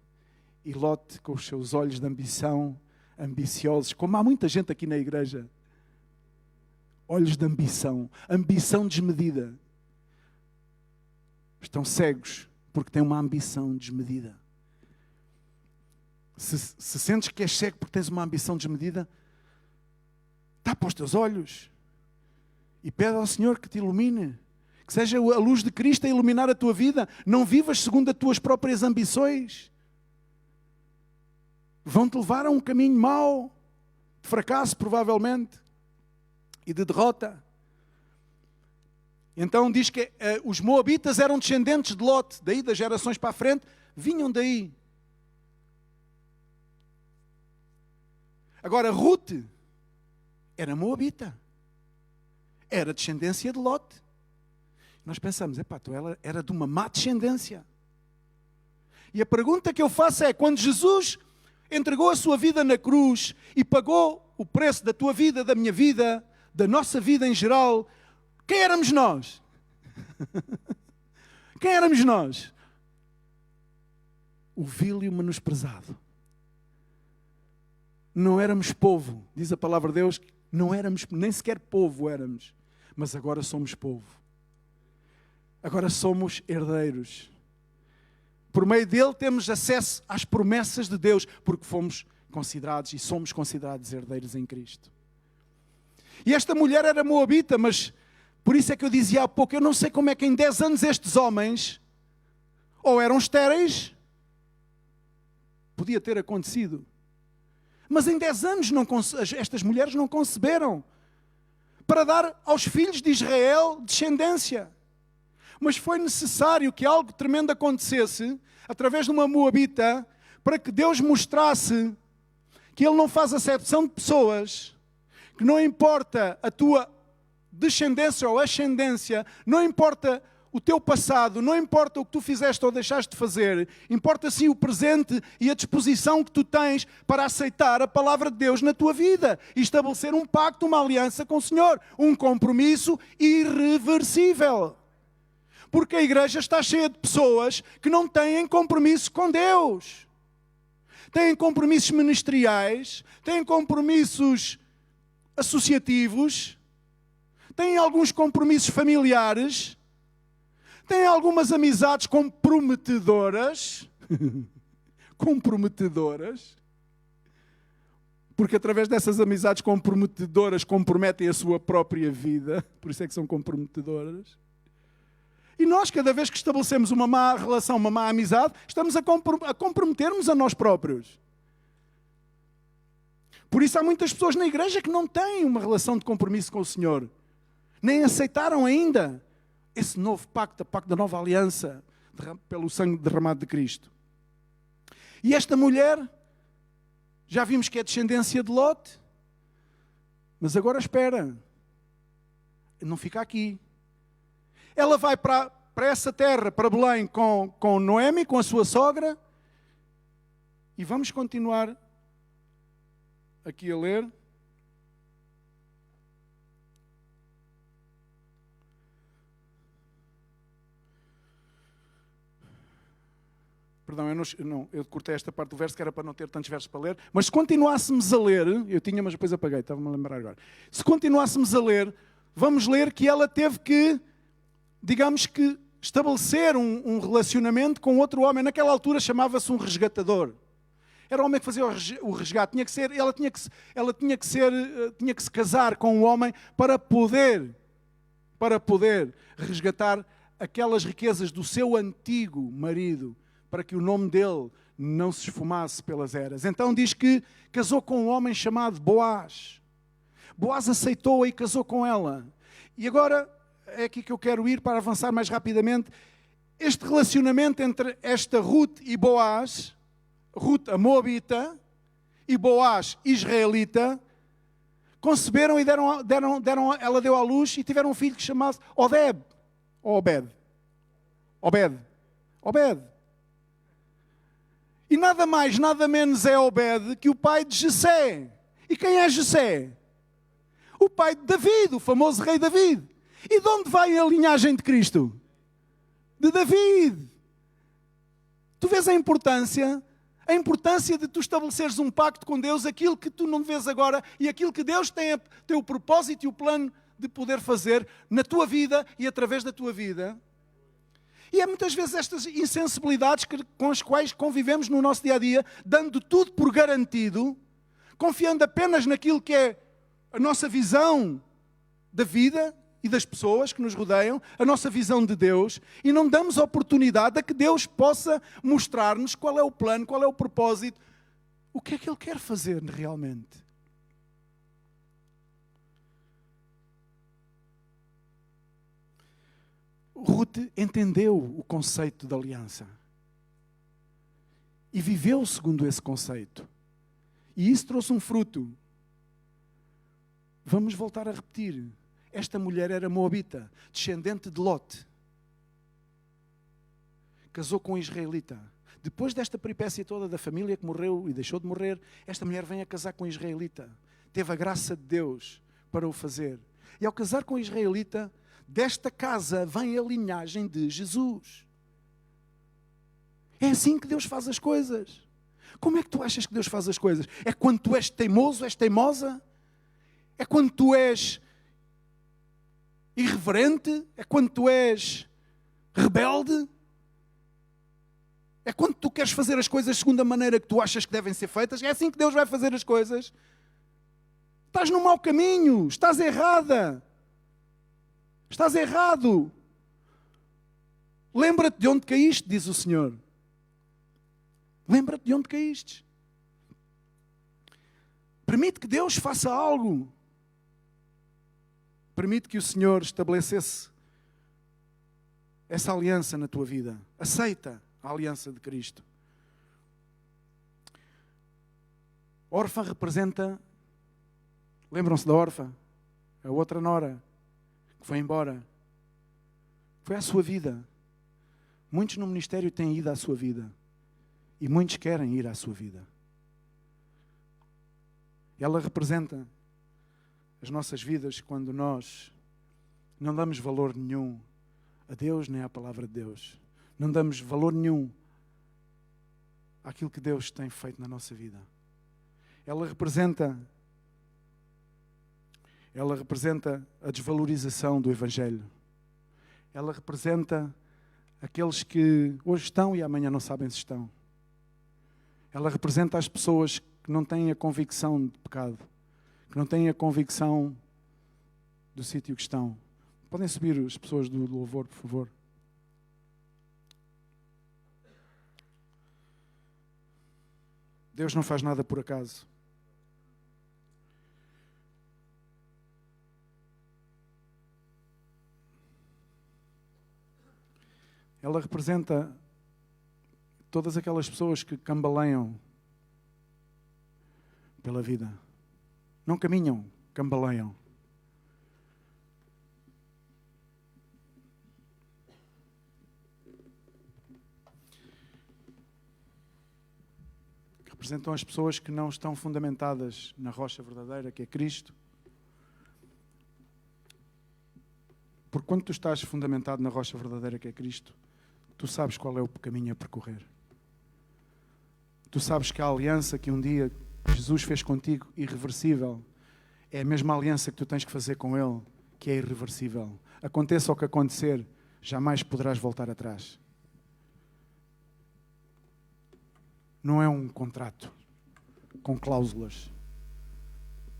E Lote, com os seus olhos de ambição, ambiciosos, como há muita gente aqui na igreja, olhos de ambição, ambição desmedida, estão cegos porque têm uma ambição desmedida. Se sentes que és cego porque tens uma ambição desmedida, tapa os teus olhos e pede ao Senhor que te ilumine, que seja a luz de Cristo a iluminar a tua vida. Não vivas segundo as tuas próprias ambições. Vão-te levar a um caminho mau, de fracasso provavelmente, e de derrota. Então diz que os moabitas eram descendentes de Lote, daí das gerações para a frente, vinham daí. Agora Rute era moabita, era descendência de Lote. Nós pensamos, ela era de uma má descendência. E a pergunta que eu faço é, quando Jesus entregou a sua vida na cruz e pagou o preço da tua vida, da minha vida, da nossa vida em geral, quem éramos nós? Quem éramos nós? O vil e o menosprezado. Não éramos povo, diz a palavra de Deus, não éramos, nem sequer povo éramos, mas agora somos povo. Agora somos herdeiros. Por meio dele temos acesso às promessas de Deus, porque fomos considerados e somos considerados herdeiros em Cristo. E esta mulher era moabita, mas por isso é que eu dizia há pouco, eu não sei como é que em 10 anos estes homens ou eram estéreis, podia ter acontecido, mas em 10 anos estas mulheres não conceberam para dar aos filhos de Israel descendência. Mas foi necessário que algo tremendo acontecesse, através de uma moabita, para que Deus mostrasse que Ele não faz acepção de pessoas, que não importa a tua descendência ou ascendência, não importa o teu passado, não importa o que tu fizeste ou deixaste de fazer, importa sim o presente e a disposição que tu tens para aceitar a palavra de Deus na tua vida e estabelecer um pacto, uma aliança com o Senhor, um compromisso irreversível. Porque a igreja está cheia de pessoas que não têm compromisso com Deus. Têm compromissos ministeriais, têm compromissos associativos, têm alguns compromissos familiares, têm algumas amizades comprometedoras, porque através dessas amizades comprometedoras comprometem a sua própria vida, por isso é que são comprometedoras. E nós, cada vez que estabelecemos uma má relação, uma má amizade, estamos a comprometermos a nós próprios. Por isso há muitas pessoas na igreja que não têm uma relação de compromisso com o Senhor. Nem aceitaram ainda esse novo pacto, o pacto da nova aliança, pelo sangue derramado de Cristo. E esta mulher, já vimos que é descendência de Lote, mas agora espera, não fica aqui. Ela vai para essa terra, para Belém, com Noemi, com a sua sogra. E vamos continuar aqui a ler. Perdão, eu cortei esta parte do verso que era para não ter tantos versos para ler. Mas se continuássemos a ler, eu tinha, mas depois apaguei, estava-me a lembrar agora. Se continuássemos a ler, vamos ler que ela teve que, digamos que, estabelecer um relacionamento com outro homem. Naquela altura chamava-se um resgatador. Era o homem que fazia o resgate. Ela tinha que se casar com um homem para poder resgatar aquelas riquezas do seu antigo marido, para que o nome dele não se esfumasse pelas eras. Então diz que casou com um homem chamado Boaz. Boaz aceitou-a e casou com ela. E agora é aqui que eu quero ir para avançar mais rapidamente. Este relacionamento entre esta Ruth e Boaz, Ruth a Moabita e Boaz israelita, conceberam e ela deu à luz e tiveram um filho que se chamasse Obed. E nada mais, nada menos é Obed que o pai de Jessé. E quem é Jessé? O pai de David, o famoso rei David. E de onde vai a linhagem de Cristo? De David. Tu vês a importância de tu estabeleceres um pacto com Deus, aquilo que tu não vês agora e aquilo que Deus tem o propósito e o plano de poder fazer na tua vida e através da tua vida. E é muitas vezes estas insensibilidades com as quais convivemos no nosso dia-a-dia, dando tudo por garantido, confiando apenas naquilo que é a nossa visão da vida e das pessoas que nos rodeiam, a nossa visão de Deus, e não damos oportunidade a que Deus possa mostrar-nos qual é o plano, qual é o propósito, o que é que Ele quer fazer realmente. Ruth entendeu o conceito da aliança e viveu segundo esse conceito. E isso trouxe um fruto. Vamos voltar a repetir. Esta mulher era moabita, descendente de Lot. Casou com um israelita. Depois desta peripécia toda da família que morreu e deixou de morrer, esta mulher vem a casar com um israelita. Teve a graça de Deus para o fazer. E ao casar com um israelita, desta casa vem a linhagem de Jesus. É assim que Deus faz as coisas. Como é que tu achas que Deus faz as coisas? É quando tu és teimoso, és teimosa? É quando tu és irreverente? É quando tu és rebelde? É quando tu queres fazer as coisas segundo a maneira que tu achas que devem ser feitas? É assim que Deus vai fazer as coisas? Estás no mau caminho, estás errada. Estás errado. Lembra-te de onde caíste, diz o Senhor. Lembra-te de onde caíste. Permite que Deus faça algo. Permite que o Senhor estabelecesse essa aliança na tua vida. Aceita a aliança de Cristo. Órfã representa, lembram-se da órfã? A outra nora que foi embora. Foi à sua vida. Muitos no ministério têm ido à sua vida. E muitos querem ir à sua vida. Ela representa as nossas vidas quando nós não damos valor nenhum a Deus nem à palavra de Deus. Não damos valor nenhum àquilo que Deus tem feito na nossa vida. Ela representa a desvalorização do Evangelho. Ela representa aqueles que hoje estão e amanhã não sabem se estão. Ela representa as pessoas que não têm a convicção de pecado, que não têm a convicção do sítio que estão. Podem subir as pessoas do louvor, por favor. Deus não faz nada por acaso. Ela representa todas aquelas pessoas que cambaleiam pela vida. Não caminham, cambaleiam. Representam as pessoas que não estão fundamentadas na rocha verdadeira, que é Cristo. Porque quando tu estás fundamentado na rocha verdadeira, que é Cristo, tu sabes qual é o caminho a percorrer. Tu sabes que a aliança que um dia Jesus fez contigo, irreversível, é a mesma aliança que tu tens que fazer com Ele, que é irreversível. Aconteça o que acontecer, jamais poderás voltar atrás. Não é um contrato com cláusulas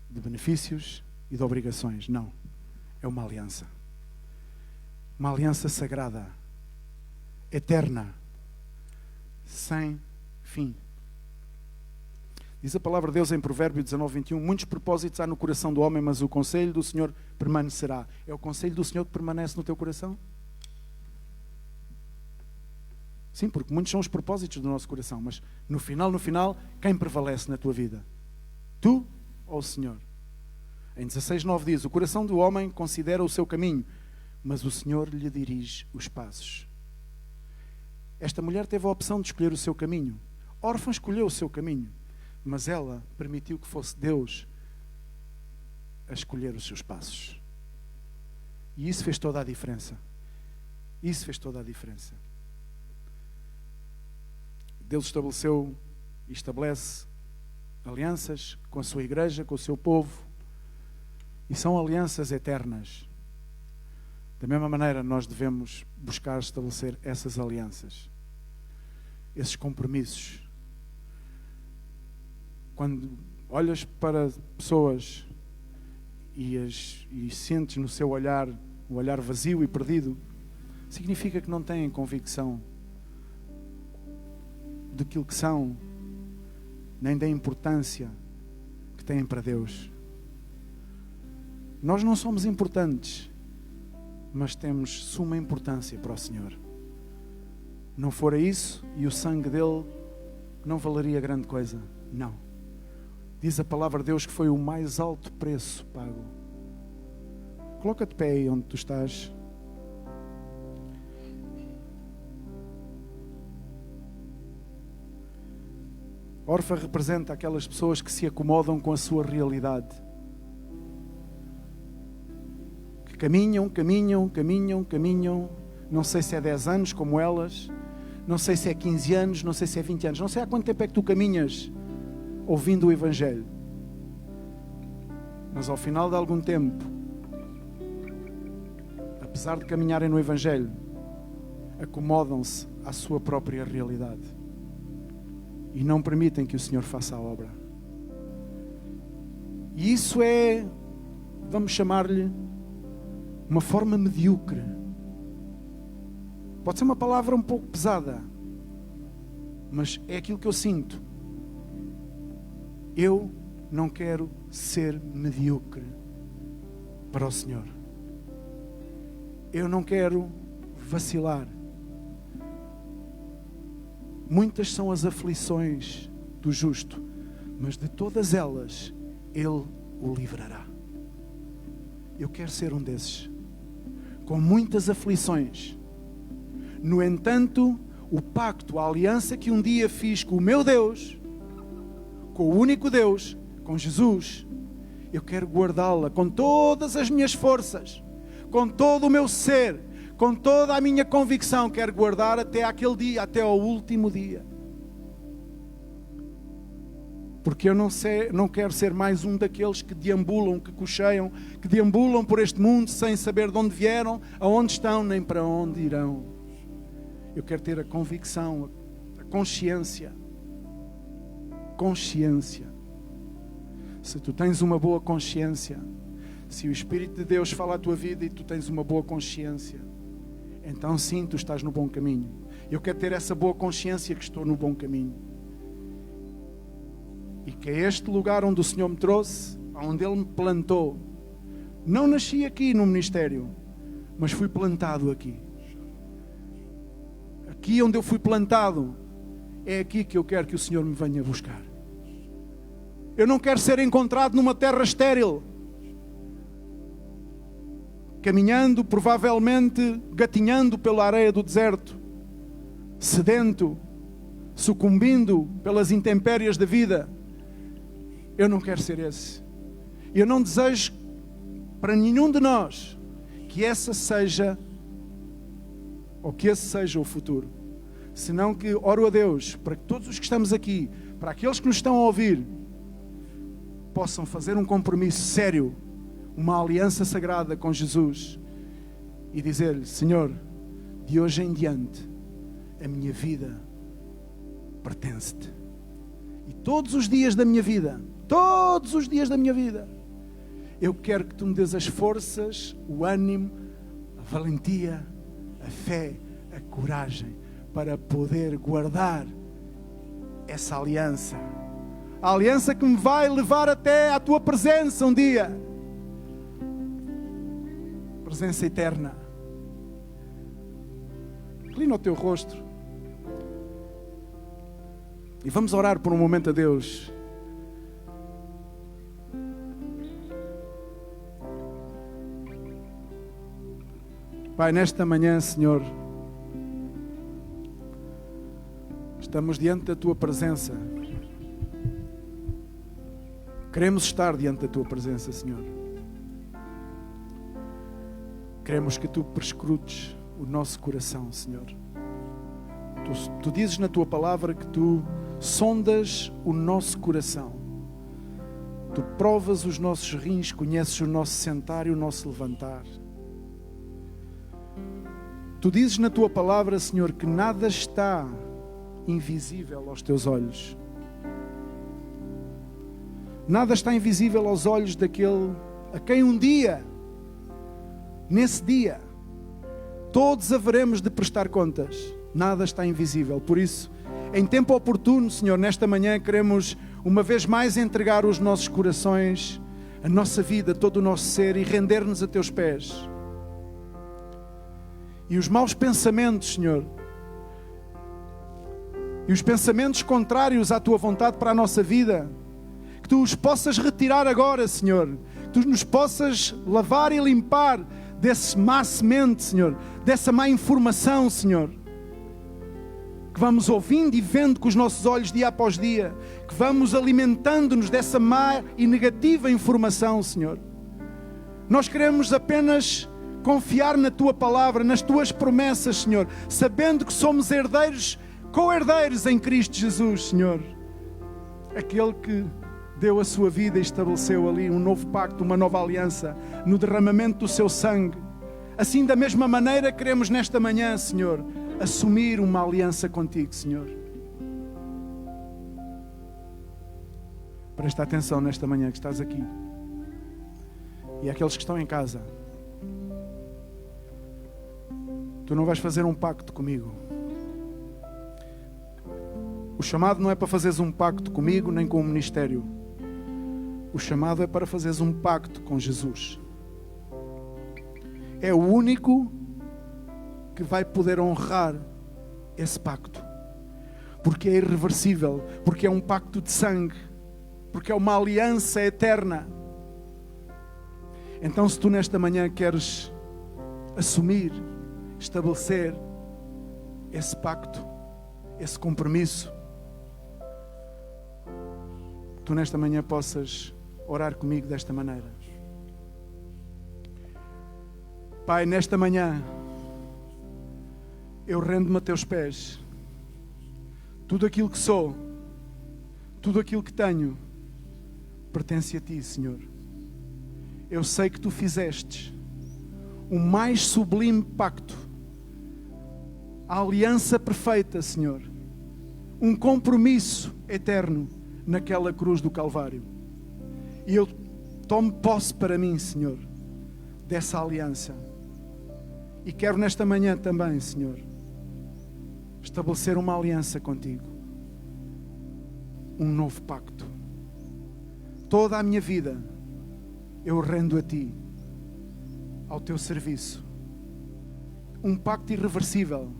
de benefícios e de obrigações, não. É uma aliança. Uma aliança sagrada, eterna, sem fim. Diz a palavra de Deus em Provérbios 19:21, muitos propósitos há no coração do homem, mas o conselho do Senhor permanecerá. É o conselho do Senhor que permanece no teu coração? Sim, porque muitos são os propósitos do nosso coração, mas no final, quem prevalece na tua vida? Tu ou o Senhor? Em 16:9 diz, o coração do homem considera o seu caminho, mas o Senhor lhe dirige os passos. Esta mulher teve a opção de escolher o seu caminho. Órfã escolheu o seu caminho, mas ela permitiu que fosse Deus a escolher os seus passos. E isso fez toda a diferença. Isso fez toda a diferença. Deus estabeleceu e estabelece alianças com a sua igreja, com o seu povo, e são alianças eternas. Da mesma maneira, nós devemos buscar estabelecer essas alianças, esses compromissos. Quando olhas para pessoas e sentes no seu olhar, um olhar vazio e perdido, significa que não têm convicção daquilo que são, nem da importância que têm para Deus. Nós não somos importantes, mas temos suma importância para o Senhor. Não fora isso, e o sangue dele não valeria grande coisa. Não. Diz a palavra de Deus que foi o mais alto preço pago. Coloca-te de pé aí onde tu estás. Órfã representa aquelas pessoas que se acomodam com a sua realidade. Que caminham. Não sei se é 10 anos como elas. Não sei se é 15 anos. Não sei se é 20 anos. Não sei há quanto tempo é que tu caminhas ouvindo o Evangelho. Mas ao final de algum tempo, apesar de caminharem no Evangelho, acomodam-se à sua própria realidade. E não permitem que o Senhor faça a obra. E isso é, vamos chamar-lhe, uma forma medíocre. Pode ser uma palavra um pouco pesada, mas é aquilo que eu sinto. Eu não quero ser medíocre para o Senhor. Eu não quero vacilar. Muitas são as aflições do justo, mas de todas elas Ele o livrará. Eu quero ser um desses, com muitas aflições. No entanto, o pacto, a aliança que um dia fiz com o meu Deus, com o único Deus, com Jesus, eu quero guardá-la com todas as minhas forças, com todo o meu ser, com toda a minha convicção. Quero guardar até aquele dia, até ao último dia. Porque eu não quero ser mais um daqueles que deambulam, que cocheiam, que deambulam por este mundo sem saber de onde vieram, aonde estão, nem para onde irão. Eu quero ter a convicção, a consciência. Consciência. Se tu tens uma boa consciência, se o Espírito de Deus fala a tua vida e tu tens uma boa consciência, então sim, tu estás no bom caminho. Eu quero ter essa boa consciência que estou no bom caminho. E que é este lugar onde o Senhor me trouxe, onde Ele me plantou. Não nasci aqui no ministério, mas fui plantado aqui. Aqui onde eu fui plantado, é aqui que eu quero que o Senhor me venha buscar. Eu não quero ser encontrado numa terra estéril, caminhando, provavelmente gatinhando pela areia do deserto, sedento, sucumbindo pelas intempéries da vida. Eu não quero ser esse. Eu não desejo para nenhum de nós que essa seja, ou que esse seja o futuro. Senão que oro a Deus para que todos os que estamos aqui, para aqueles que nos estão a ouvir, possam fazer um compromisso sério, uma aliança sagrada com Jesus e dizer-lhe: Senhor, de hoje em diante, a minha vida pertence-te. E todos os dias da minha vida, eu quero que tu me dês as forças, o ânimo, a valentia, a fé, a coragem para poder guardar essa aliança. A aliança que me vai levar até à tua presença um dia. Presença eterna. Inclina o teu rosto. E vamos orar por um momento a Deus. Pai, nesta manhã, Senhor, estamos diante da Tua presença. Queremos estar diante da Tua presença, Senhor. Queremos que Tu perscrutes o nosso coração, Senhor. Tu dizes na Tua palavra que Tu sondas o nosso coração. Tu provas os nossos rins, conheces o nosso sentar e o nosso levantar. Tu dizes na Tua palavra, Senhor, que nada está invisível aos Teus olhos. Nada está invisível aos olhos daquele a quem um dia, nesse dia, todos haveremos de prestar contas. Nada está invisível. Por isso, em tempo oportuno, Senhor, nesta manhã queremos uma vez mais entregar os nossos corações, a nossa vida, todo o nosso ser e render-nos a Teus pés. E os maus pensamentos, Senhor, e os pensamentos contrários à Tua vontade para a nossa vida, que Tu os possas retirar agora, Senhor, que Tu nos possas lavar e limpar desse má semente, Senhor, dessa má informação, Senhor, que vamos ouvindo e vendo com os nossos olhos dia após dia, que vamos alimentando-nos dessa má e negativa informação, Senhor. Nós queremos apenas confiar na Tua palavra, nas Tuas promessas, Senhor, sabendo que somos herdeiros, co-herdeiros em Cristo Jesus, Senhor. Aquele que deu a sua vida e estabeleceu ali um novo pacto, uma nova aliança, no derramamento do Seu sangue. Assim, da mesma maneira, queremos nesta manhã, Senhor, assumir uma aliança contigo, Senhor. Presta atenção nesta manhã que estás aqui. E aqueles que estão em casa. Tu não vais fazer um pacto comigo. O chamado não é para fazeres um pacto comigo nem com o ministério. O chamado é para fazeres um pacto com Jesus. É o único que vai poder honrar esse pacto. Porque é irreversível, porque é um pacto de sangue, porque é uma aliança eterna. Então, se tu nesta manhã queres assumir, estabelecer esse pacto, esse compromisso, tu nesta manhã possas orar comigo desta maneira. Pai, nesta manhã eu rendo-me a Teus pés. Tudo aquilo que sou, tudo aquilo que tenho, pertence a Ti, Senhor. Eu sei que Tu fizestes o mais sublime pacto, a aliança perfeita, Senhor, um compromisso eterno naquela cruz do Calvário. E eu tomo posse para mim, Senhor, dessa aliança. E quero nesta manhã também, Senhor, estabelecer uma aliança contigo, um novo pacto. Toda a minha vida eu rendo a Ti, ao Teu serviço. Um pacto irreversível,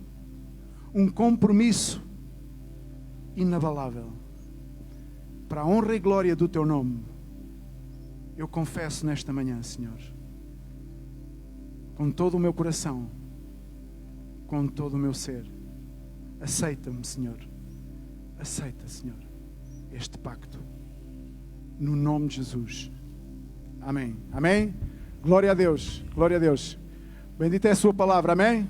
um compromisso inabalável, para a honra e glória do Teu nome. Eu confesso nesta manhã, Senhor, com todo o meu coração, com todo o meu ser, aceita-me, Senhor, aceita, Senhor, este pacto, no nome de Jesus. Amém. Amém. Glória a Deus. Glória a Deus. Bendita é a Sua palavra. Amém.